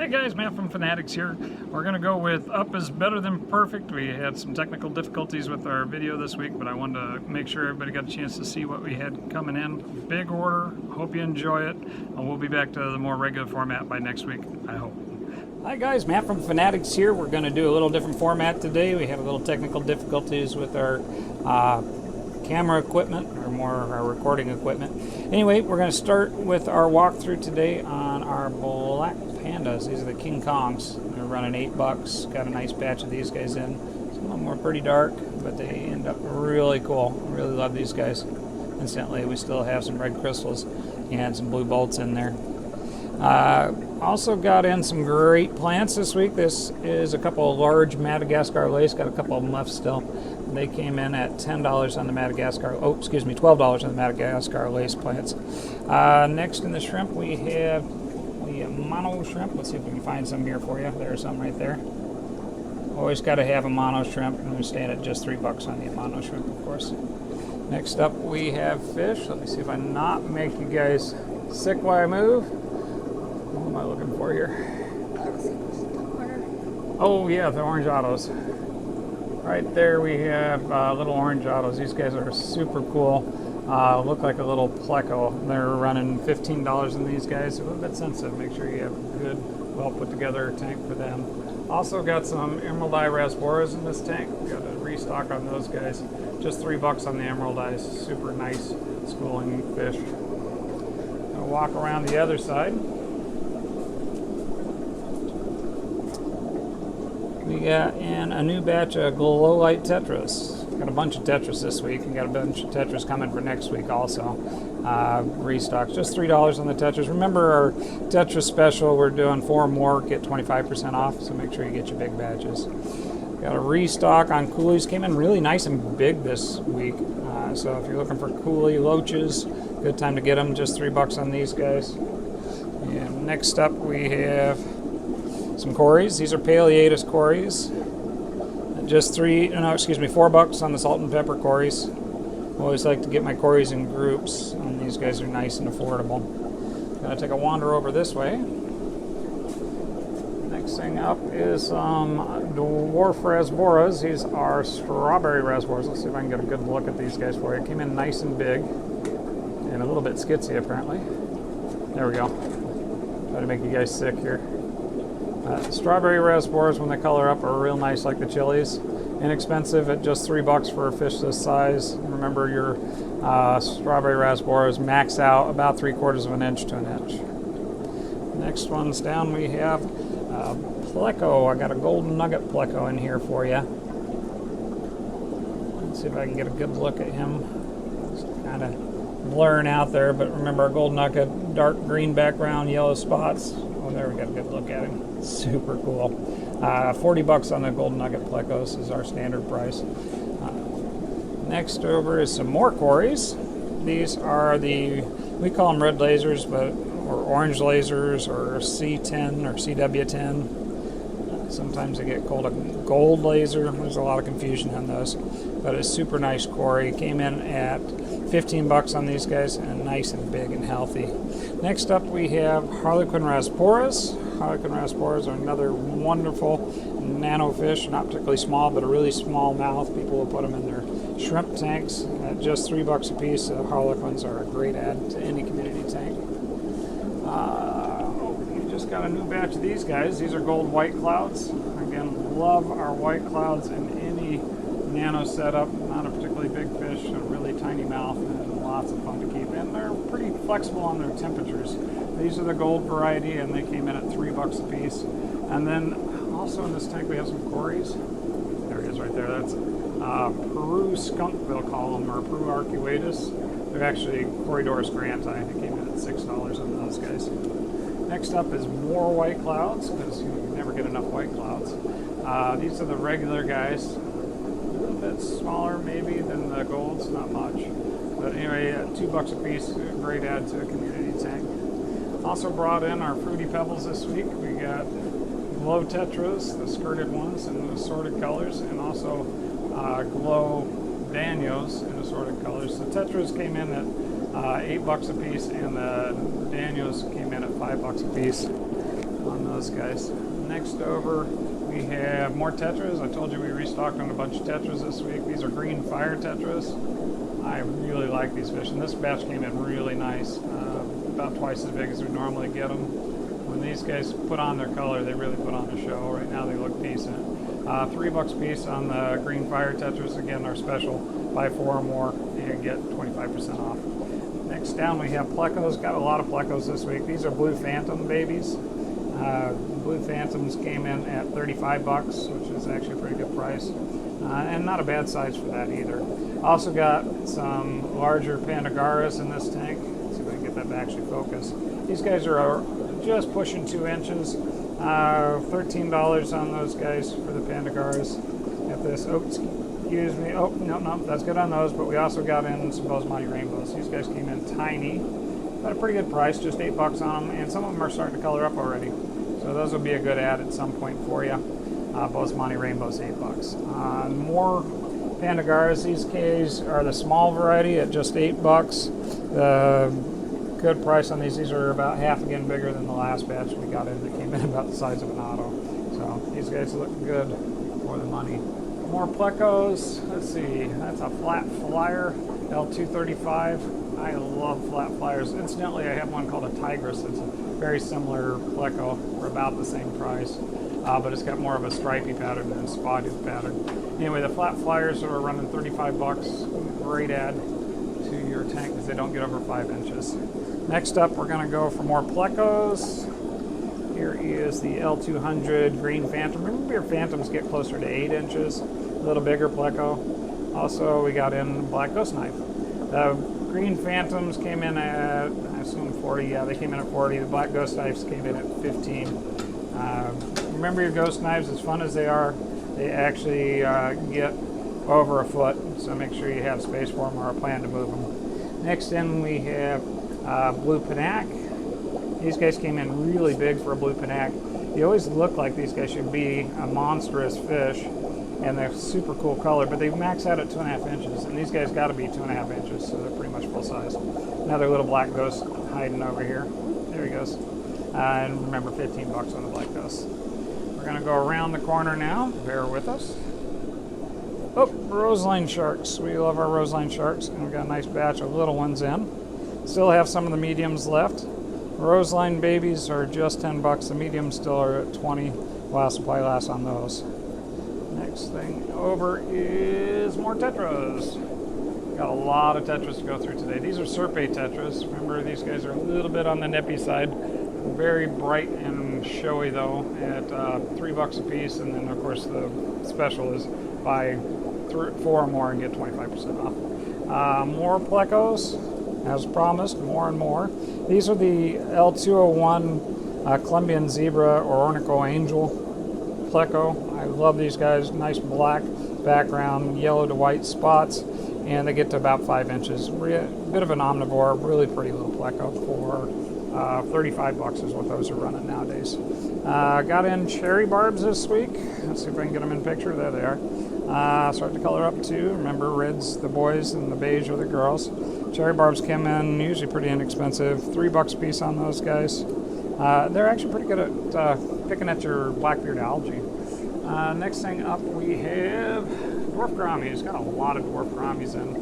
Hey guys, Matt from Finatics here. We're going to go with Up is Better Than Perfect. We had some technical difficulties with our video this week, but I wanted to make sure everybody got a chance to see what we had coming in. Big order. Hope you enjoy it. And we'll be back to the more regular format by next week, I hope. Hi guys, Matt from Finatics here. We're going to do a little different format today. We had a little technical difficulties with our camera equipment, or more our recording equipment. Anyway, we're going to start with our walkthrough today on our black pandas. These are the King Kongs. They're running $8. Got a nice batch of these guys in. Some of them were pretty dark, but they end up really cool. I really love these guys. Incidentally, we still have some red crystals and some blue bolts in there. Also got in some great plants this week. This is a couple of large Madagascar lace. Got a couple of them left still. They came in at $10 on the Madagascar, $12 on the Madagascar lace plants. Next in the shrimp, we have the mono shrimp. Let's see if we can find some here for you. There's some right there. Always got to have a mono shrimp, and we stand at just $3 on the mono shrimp, of course. Next up, we have fish. Let me see if I not make you guys sick while I move. What am I looking for here? Oh yeah, the orange autos. Right there we have little orange autos. These guys are super cool. Look like a little pleco. They're running $15 in these guys. They're a little bit sensitive. Make sure you have a good, well put together tank for them. Also got some emerald eye rasboras in this tank. Got a restock on those guys. Just $3 on the emerald eyes. Super nice schooling fish. I'll walk around the other side. We got in a new batch of glow light tetras. Got a bunch of tetras this week, and got a bunch of tetras coming for next week also. Restock, just $3 on the tetras. Remember our tetra special, we're doing 4 more, get 25% off, so make sure you get your big batches. Got a restock on coolies, came in really nice and big this week. So if you're looking for coolie loaches, good time to get them, just $3 on these guys. And next up we have some cories. These are Paleatus cories. Just $4 on the salt and pepper cories. Always like to get my cories in groups, and these guys are nice and affordable. Gonna take a wander over this way. Next thing up is dwarf rasboras. These are strawberry rasboras. Let's see if I can get a good look at these guys for you. Came in nice and big, and a little bit skitsy apparently. There we go. Try to make you guys sick here. Strawberry rasboras, when they color up, are real nice like the chilies. Inexpensive at just $3 for a fish this size. Remember, your strawberry rasboras max out about 3/4 of an inch to an inch. Next ones down, we have pleco. I got a golden nugget pleco in here for you. Let's see if I can get a good look at him. It's kind of blurring out there, but remember, our golden nugget, dark green background, yellow spots. Oh, there we got a good look at him. Super cool. $40 on the golden nugget plecos is our standard price. Next over is some more cories. These are we call them red lasers, or orange lasers, or C10 or CW10. Sometimes they get called a gold laser. There's a lot of confusion on those, but it's super nice cory. Came in at $15 on these guys, and nice and big and healthy. Next up we have Harlequin rasboras. Harlequin rasboras are another wonderful nano fish, not particularly small, but a really small mouth. People will put them in their shrimp tanks at just $3 a piece. Harlequins are a great add to any community tank. We just got a new batch of these guys. These are gold white clouds. Again, love our white clouds in any nano setup. Not a particularly big fish, a really tiny mouth, and lots of fun to keep. And they're pretty flexible on their temperatures. These are the gold variety, and they came in at $3 a piece. And then also in this tank we have some cories. There he is right there. That's Peru skunk, they'll call them, or Peru arcuatus. They're actually Corydoras granti. They came in at $6 on those guys. Next up is more white clouds, because you never get enough white clouds. These are the regular guys. A little bit smaller maybe than the golds, not much. But anyway, $2 a piece, great add to a community tank. Also brought in our fruity pebbles this week. We got glow tetras, the skirted ones in assorted colors, and also glow danios in assorted colors. The tetras came in at $8 a piece, and the danios came in at $5 a piece on those those guys. Next over, we have more tetras. I told you we restocked on a bunch of tetras this week. These are green fire tetras. I really like these fish, and this batch came in really nice, about twice as big as we normally get them. When these guys put on their color, they really put on a show. Right now they look decent. $3 a piece on the green fire tetras. Again, our special. Buy 4 or more and get 25% off. Next down we have plecos. Got a lot of plecos this week. These are blue phantom babies. Blue phantoms came in at $35, which is actually a pretty good price. And not a bad size for that either. Also got some larger Pandagaras in this tank. Let's see if I can get that to actually focus. These guys are just pushing 2 inches. $13 on those guys for the Pandagaras. Got this, oh, excuse me, oh, no, that's good on those, but we also got in some Bosemani Rainbows. These guys came in tiny, but a pretty good price, just $8 on them, and some of them are starting to color up already. So those will be a good ad at some point for you. Bosemani Rainbows, $8. More Pandagaras. These guys are the small variety at just $8. Good price on these. These are about half again bigger than the last batch we got in that came in about the size of an auto. So these guys look good for the money. More plecos. Let's see. That's a flat flyer L235. I love flat flyers. Incidentally, I have one called a Tigress. It's a very similar pleco for about the same price, but it's got more of a stripy pattern than a spotted pattern. Anyway, the flat flyers are running $35. Great add to your tank because they don't get over 5 inches. Next up, we're going to go for more plecos. Here is the L200 Green Phantom. Remember, your Phantoms get closer to 8 inches. A little bigger pleco. Also, we got in Black Ghost Knife. The Green Phantoms came in at, I assume 40. Yeah, they came in at 40. The Black Ghost Knives came in at 15. Remember, your Ghost Knives, as fun as they are, they actually get over a foot. So make sure you have space for them or a plan to move them. Next in, we have blue Panac. These guys came in really big for a blue Panac. You always look like these guys should be a monstrous fish, and they're super cool color, but they max out at 2.5 inches, and these guys got to be 2.5 inches, so they're pretty much full size. Another little black ghost hiding over here. There he goes. And remember, $15 on the black ghost. We're going to go around the corner now. Bear with us. Oh, roseline sharks. We love our roseline sharks, and we've got a nice batch of little ones in. Still have some of the mediums left. Roseline babies are just $10. The mediums still are at 20 while supply lasts on those. Next thing over is more tetras. Got a lot of tetras to go through today. These are Serpe tetras. Remember, these guys are a little bit on the nippy side. Very bright and showy though at $3 a piece, and then of course the special is buy 4 or more and get 25% off. More plecos, as promised, more and more. These are the L201 Colombian Zebra or Ornico Angel pleco. I love these guys. Nice black background, yellow to white spots, and they get to about 5 inches. Bit of an omnivore, really pretty little pleco for $35 is what those are running nowadays. Got in cherry barbs this week. Let's see if I can get them in picture. There they are. Starting to color up too. Remember, red's the boys and the beige are the girls. Cherry barbs came in usually pretty inexpensive. $3 a piece on those guys. They're actually pretty good at picking at your blackbeard algae. Next thing up we have dwarf gouramis. Got a lot of dwarf gouramis in.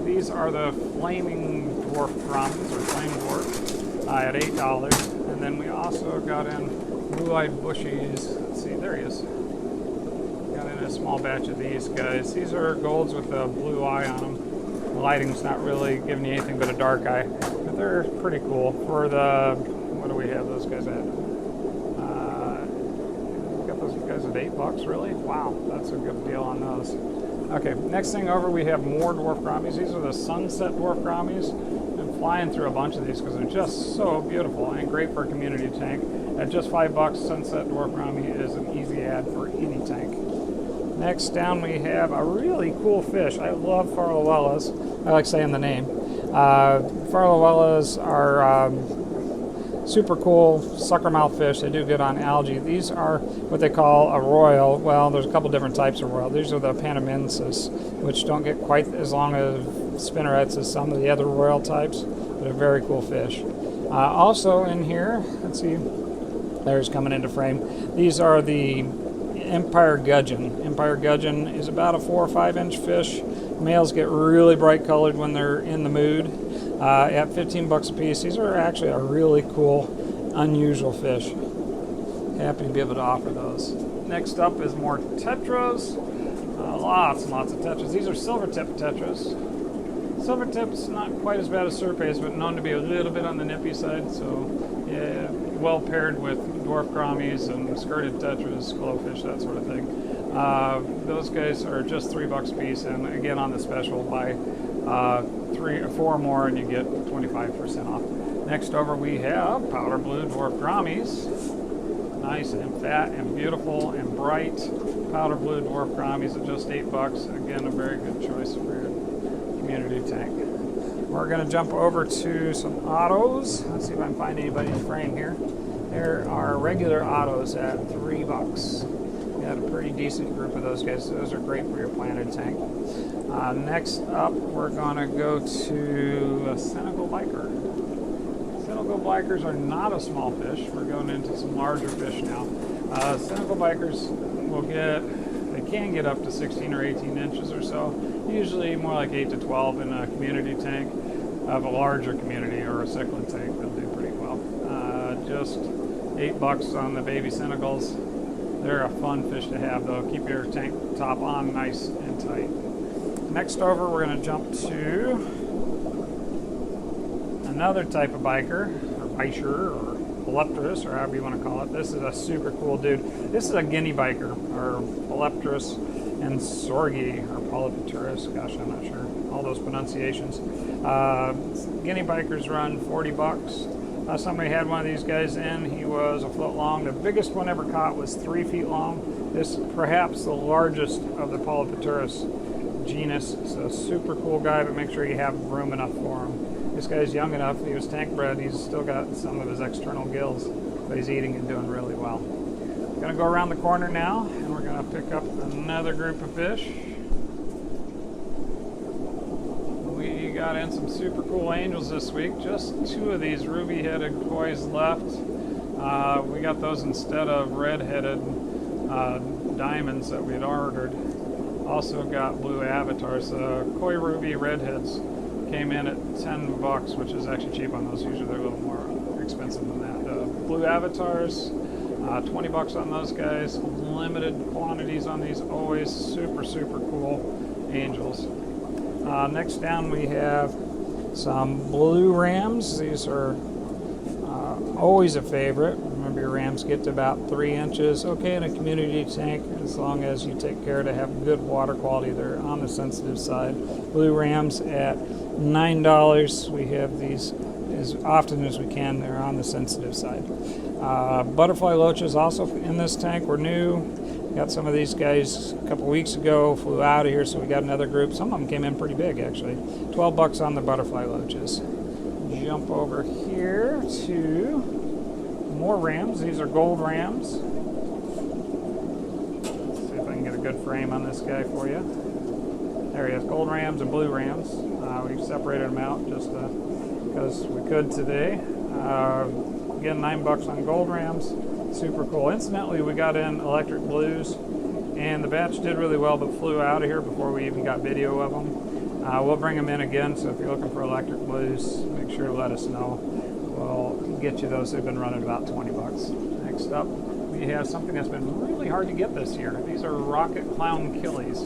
These are the flaming dwarf gouramis or flame dwarf at $8. And then we also got in blue-eyed bushies. Let's see, there he is. Got in a small batch of these guys. These are golds with a blue eye on them. The lighting's not really giving you anything but a dark eye, but they're pretty cool. For the, what do we have those guys at? Got those guys at $8, really? Wow, that's a good deal on those. Okay, next thing over, we have more dwarf gouramis. These are the sunset dwarf gouramis. I'm flying through a bunch of these because they're just so beautiful and great for a community tank. At just $5, sunset dwarf gourami is an easy add for any tank. Next down we have a really cool fish. I love farlowellas. I like saying the name. Farlowellas are super cool suckermouth fish. They do good on algae. These are what they call a royal. Well, there's a couple different types of royal. These are the Panamensis, which don't get quite as long as spinnerets as some of the other royal types, but a very cool fish. Also in here, let's see, There's coming into frame. These are the Empire Gudgeon. Empire Gudgeon is about a 4 or 5 inch fish. Males get really bright colored when they're in the mood. At $15 a piece, these are actually a really cool, unusual fish. Happy to be able to offer those. Next up is more tetras. Lots and lots of tetras. These are silver tip tetras. Silver tip's not quite as bad as surpays, but known to be a little bit on the nippy side. So, yeah, well paired with dwarf grammies and skirted tetras, glowfish, that sort of thing. Those guys are just $3 a piece, and again on the special, buy 3 or 4 more and you get 25% off. Next over we have powder blue dwarf grammies. Nice and fat and beautiful and bright powder blue dwarf grammies at just $8. Again, a very good choice for your community tank. We're going to jump over to some autos. Let's see if I can find anybody in frame here. There are regular autos at $3. We had a pretty decent group of those guys. Those are great for your planted tank. Next up, we're going to go to a Senegal biker. Senegal bikers are not a small fish. We're going into some larger fish now. Senegal bikers they can get up to 16 or 18 inches or so. Usually more like 8 to 12 in a community tank. Of a larger community or a cichlid tank, they'll do pretty well. Just $8 on the baby Senegals. They're a fun fish to have though. Keep your tank top on nice and tight. Next over, we're going to jump to another type of biker, or bicher, or Polypterus, or however you want to call it. This is a super cool dude. This is a guinea biker, or Polypterus and Sorgi, or Polypterus. Gosh, I'm not sure. All those pronunciations. Guinea bikers run $40. Somebody had one of these guys in. He was a foot long. The biggest one ever caught was 3 feet long. This perhaps the largest of the Polypterus genus. It's a super cool guy, but make sure you have room enough for him. This guy's young enough. He was tank bred. He's still got some of his external gills, but he's eating and doing really well. We're going to go around the corner now, and we're going to pick up another group of fish. We got in some super cool angels this week. Just 2 of these ruby-headed kois left. We got those instead of red-headed diamonds that we had ordered. Also got blue avatars. Koi ruby redheads came in at $10, which is actually cheap on those. Usually they're a little more expensive than that. Blue avatars, $20 on those guys. Limited quantities on these. Always super, super cool angels. Next down we have some blue rams. These are always a favorite. Remember, your rams get to about 3 inches. Okay, in a community tank, as long as you take care to have good water quality. They're on the sensitive side. Blue rams at $9. We have these as often as we can. They're on the sensitive side. Butterfly loaches also in this tank. We're new. Got some of these guys a couple weeks ago, flew out of here, so we got another group. Some of them came in pretty big, actually. $12 on the butterfly loaches. Jump over here to more rams. These are gold rams. Let's see if I can get a good frame on this guy for you. There he is, gold rams and blue rams. We've separated them out just because we could today. Again, $9 on gold rams. Super cool. Incidentally, we got in electric blues, and the batch did really well, but flew out of here before we even got video of them. We'll bring them in again, so if you're looking for electric blues, make sure to let us know. We'll get you those. They've been running about $20. Next up, we have something that's been really hard to get this year. These are rocket clown killies.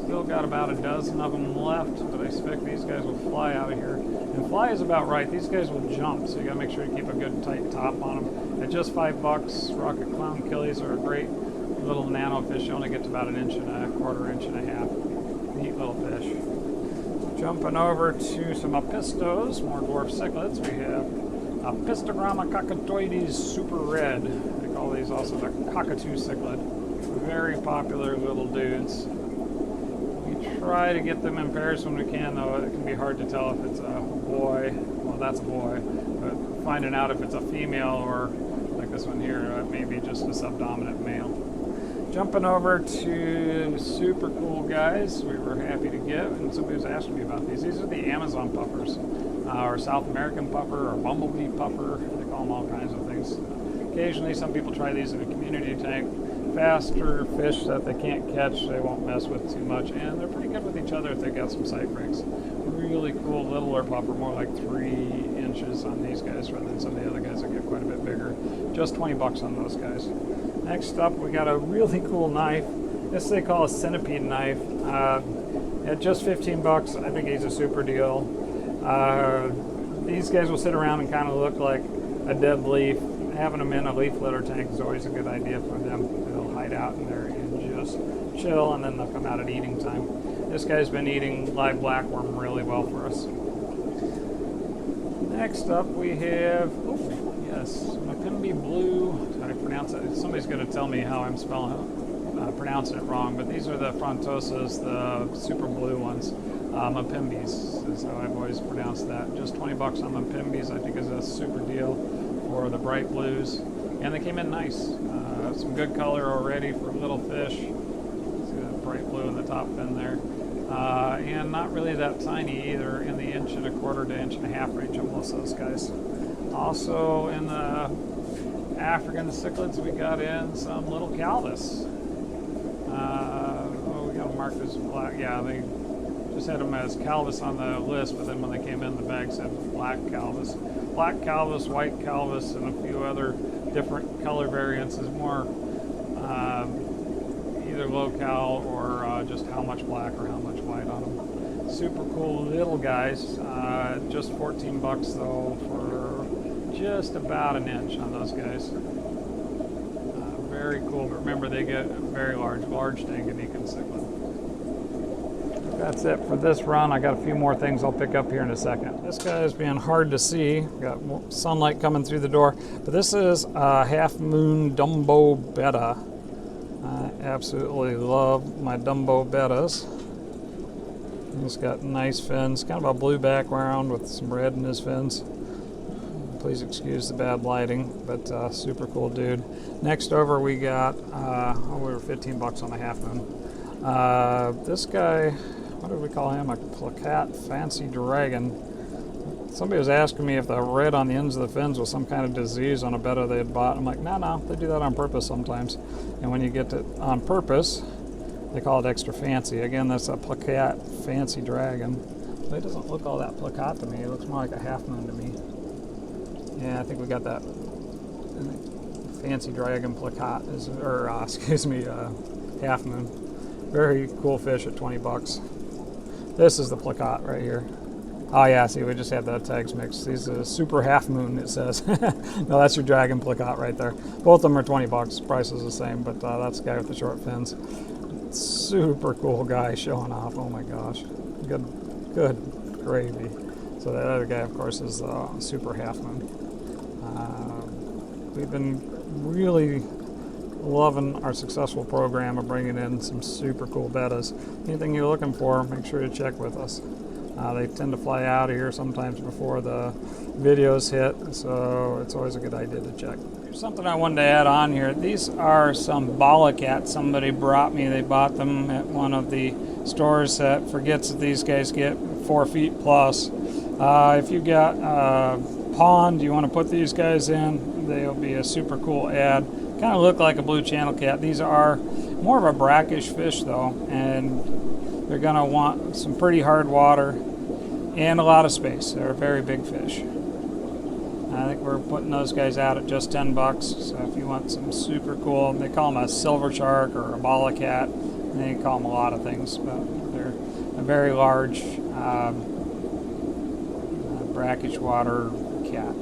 Still got about a dozen of them left, but I expect these guys will fly out of here. And fly is about right. These guys will jump, so you got to make sure you keep a good tight top on them. At just $5, rocket clown killies are a great little nano fish. You only get to about 1 1/4 inch and a half. Neat little fish. Jumping over to some apistos, more dwarf cichlids. We have Apistogramma cockatoides super red. They call these also the cockatoo cichlid. Very popular little dudes. We try to get them in pairs when we can, though it can be hard to tell if it's a boy. Well, that's a boy, but finding out if it's a female or like this one here, it may be just a subdominant male. Jumping over to super cool guys we were happy to get, and somebody was asking me about these. These are the Amazon puffers, or South American puffer, or bumblebee puffer. They call them all kinds of things. occasionally some people try these in a community tank. Faster fish that they can't catch, they won't mess with too much, and they're pretty good with each other if they got some sight breaks. Really cool littler popper, more like 3 inches on these guys rather than some of the other guys that get quite a bit bigger. Just 20 bucks on those guys. Next up, we got a really cool knife. This they call a centipede knife. At just 15 bucks, I think he's a super deal. These guys will sit around and kind of look like a dead leaf. Having them in a leaf litter tank is always a good idea for them. They'll hide out in there and just chill, and then they'll come out at eating time. This guy's been eating live blackworm really well for us. Next up we have, Mapimbi Blue. How do I pronounce it? Somebody's going to tell me how I'm pronouncing it wrong, but these are the Frontosas, the super blue ones. Mapimbis is how I've always pronounced that. Just 20 bucks on Mapimbis, I think is a super deal for the bright blues. And they came in nice. Some good color already for little fish. See that bright blue in the top fin there. And not really that tiny either, in the 1.25 to 1.5 inch range on most of those guys. Also in the African cichlids, we got in some little calvus. We got them marked as black. Yeah, they just had them as calvus on the list, but then when they came in, the bag said black calvus. Black calvus, white calvus, and a few other different color variants is more either low cal or just how much black or how much white on them. Super cool little guys. Just 14 bucks though for just about 1 inch on those guys. Very cool, but remember they get very large Tanganyikan cichlid. That's it for this run. I got a few more things I'll pick up here in a second. This guy is being hard to see. Got sunlight coming through the door, but this is a half moon Dumbo betta. I absolutely love my Dumbo bettas. He's got nice fins, kind of a blue background with some red in his fins. Please excuse the bad lighting, but super cool dude. Next over we got, we were 15 bucks on the half moon. This guy, what did we call him? A placat fancy dragon. Somebody was asking me if the red on the ends of the fins was some kind of disease on a betta they had bought. I'm like, no, they do that on purpose sometimes. And when you get it on purpose, they call it extra fancy. Again, that's a placat fancy dragon. But it doesn't look all that placat to me. It looks more like a half moon to me. Yeah, I think we got that fancy dragon placat, half moon. Very cool fish at 20 bucks. This is the placat right here. Oh yeah, see, we just had the tags mixed. These are super half moon, it says. No, that's your dragon placat right there. Both of them are 20 bucks. Price is the same, but that's the guy with the short fins. Super cool guy showing off. Oh my gosh. Good gravy. So the other guy, of course, is super half moon. We've been really loving our successful program of bringing in some super cool bettas. Anything you're looking for, make sure to check with us. They tend to fly out of here sometimes before the videos hit, so it's always a good idea to check. Here's something I wanted to add on here. These are some Balacats somebody brought me. They bought them at one of the stores that forgets that these guys get 4 feet plus. If you got a pond you want to put these guys in, they'll be a super cool add. Kind of look like a blue channel cat. These are more of a brackish fish though, and they're going to want some pretty hard water and a lot of space. They're a very big fish. I think we're putting those guys out at just 10 bucks. So if you want some super cool, they call them a silver shark or a Balacat. They call them a lot of things, but they're a very large brackish water cat.